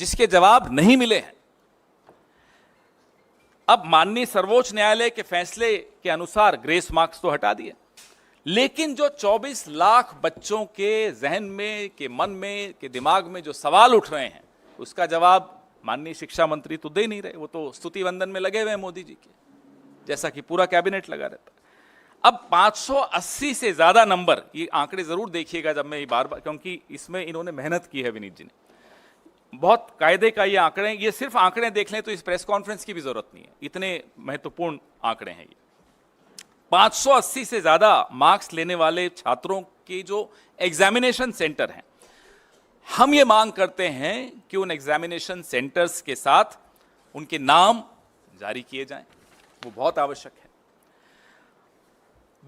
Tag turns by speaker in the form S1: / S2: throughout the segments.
S1: जिसके जवाब नहीं मिले हैं। अब माननीय सर्वोच्च न्यायालय के फैसले के अनुसार ग्रेस मार्क्स तो हटा दिए, लेकिन जो 24 लाख बच्चों के जहन में, के मन में, के दिमाग में जो सवाल उठ रहे हैं, उसका जवाब माननीय शिक्षा मंत्री तो दे नहीं रहे। वो तो स्तुति वंदन में लगे हुए हैं मोदी जी के, जैसा कि पूरा कैबिनेट लगा रहता है। अब 580 से ज्यादा नंबर, ये आंकड़े जरूर देखिएगा जब मैं ये बार बार, क्योंकि इसमें इन्होंने मेहनत की है विनीत जी ने, बहुत कायदे का ये आंकड़े, ये सिर्फ आंकड़े देख लें तो इस प्रेस कॉन्फ्रेंस की भी जरूरत नहीं है, इतने महत्वपूर्ण आंकड़े हैं ये। 580 से ज्यादा मार्क्स लेने वाले छात्रों के जो एग्जामिनेशन सेंटर हैं, हम ये मांग करते हैं कि उन एग्जामिनेशन सेंटर्स के साथ उनके नाम जारी किए जाएं, वो बहुत आवश्यक है।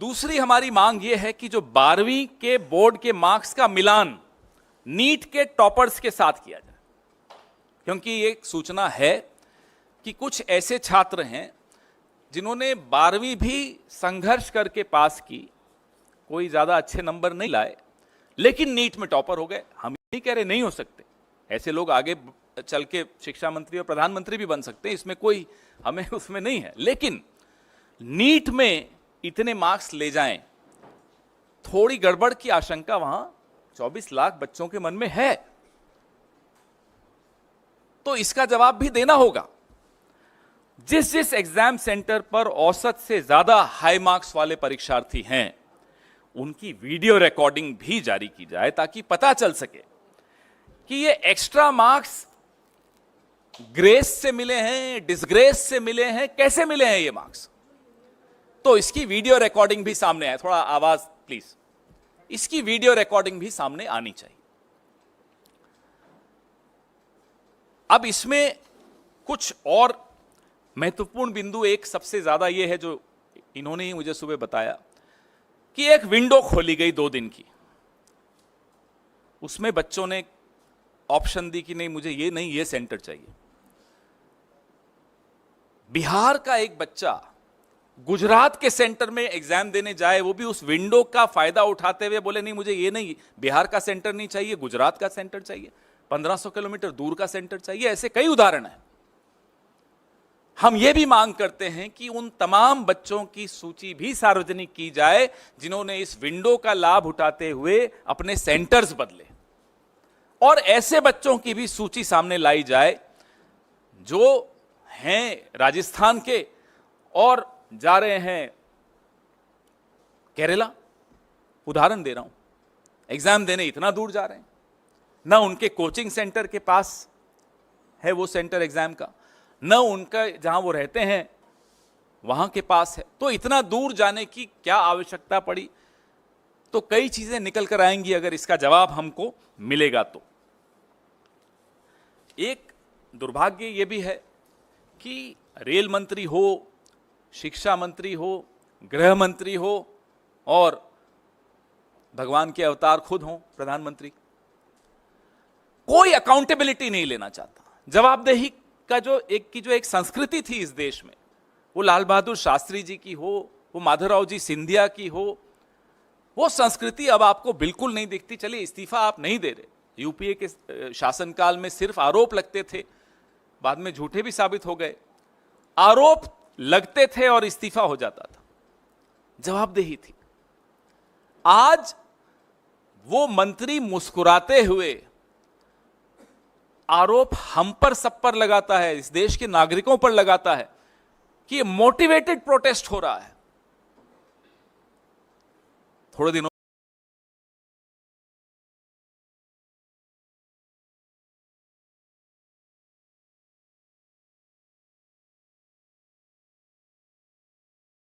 S1: दूसरी हमारी मांग ये है कि जो 12वीं के बोर्ड के मार्क्स का मिलान नीट के टॉपर्स के साथ किया जाए, क्योंकि एक सूचना है कि कुछ ऐसे छात्र हैं जिन्होंने 12वीं भी संघर्ष करके पास की, कोई ज्यादा अच्छे नंबर नहीं लाए, लेकिन नीट में टॉपर हो गए। हम नहीं कह रहे नहीं हो सकते, ऐसे लोग आगे चल के शिक्षा मंत्री और प्रधानमंत्री भी बन सकते हैं, इसमें कोई हमें उसमें नहीं है, लेकिन नीट में इतने मार्क्स ले जाएं, थोड़ी गड़बड़ की आशंका वहां 24 लाख बच्चों के मन में है, तो इसका जवाब भी देना होगा। जिस जिस एग्जाम सेंटर पर औसत से ज्यादा हाई मार्क्स वाले परीक्षार्थी हैं, उनकी वीडियो रिकॉर्डिंग भी जारी की जाए, ताकि पता चल सके कि ये एक्स्ट्रा मार्क्स ग्रेस से मिले हैं, डिसग्रेस से मिले हैं, कैसे मिले हैं ये मार्क्स। तो इसकी वीडियो रिकॉर्डिंग भी सामने आए, थोड़ा आवाज प्लीज, इसकी वीडियो रिकॉर्डिंग भी सामने आनी चाहिए। अब इसमें कुछ और महत्वपूर्ण बिंदु, एक सबसे ज्यादा यह है जो इन्होंने ही मुझे सुबह बताया कि एक विंडो खोली गई 2 दिन की, उसमें बच्चों ने ऑप्शन दी कि नहीं मुझे ये नहीं, ये सेंटर चाहिए। बिहार का एक बच्चा गुजरात के सेंटर में एग्जाम देने जाए, वो भी उस विंडो का फायदा उठाते हुए बोले नहीं मुझे ये नहीं, बिहार का सेंटर नहीं चाहिए, गुजरात का सेंटर चाहिए, 1500 किलोमीटर दूर का सेंटर चाहिए। ऐसे कई उदाहरण हैं। हम ये भी मांग करते हैं कि उन तमाम बच्चों की सूची भी सार्वजनिक की जाए जिन्होंने इस विंडो का लाभ उठाते हुए अपने सेंटर्स बदले, और ऐसे बच्चों की भी सूची सामने लाई जाए जो हैं राजस्थान के और जा रहे हैं केरला, उदाहरण दे रहा हूं, एग्जाम देने इतना दूर जा रहे हैं, ना उनके कोचिंग सेंटर के पास है वो सेंटर एग्जाम का, न उनका जहां वो रहते हैं वहां के पास है, तो इतना दूर जाने की क्या आवश्यकता पड़ी। तो कई चीजें निकल कर आएंगी अगर इसका जवाब हमको मिलेगा तो। एक दुर्भाग्य ये भी है कि रेल मंत्री हो, शिक्षा मंत्री हो, गृह मंत्री हो और भगवान के अवतार खुद हो प्रधानमंत्री, कोई अकाउंटेबिलिटी नहीं लेना चाहता। जवाबदेही का जो एक संस्कृति थी इस देश में, वो लाल बहादुर शास्त्री जी की हो, वो माधवराव जी सिंधिया की हो, वो संस्कृति अब आपको बिल्कुल नहीं दिखती। चलिए इस्तीफा आप नहीं दे रहे, यूपीए के शासनकाल में सिर्फ आरोप लगते थे, बाद में झूठे भी साबित हो गए, आरोप लगते थे और इस्तीफा हो जाता था, जवाबदेही थी। आज वो मंत्री मुस्कुराते हुए आरोप हम पर सब पर लगाता है, इस देश के नागरिकों पर लगाता है कि मोटिवेटेड प्रोटेस्ट हो रहा है। थोड़े दिनों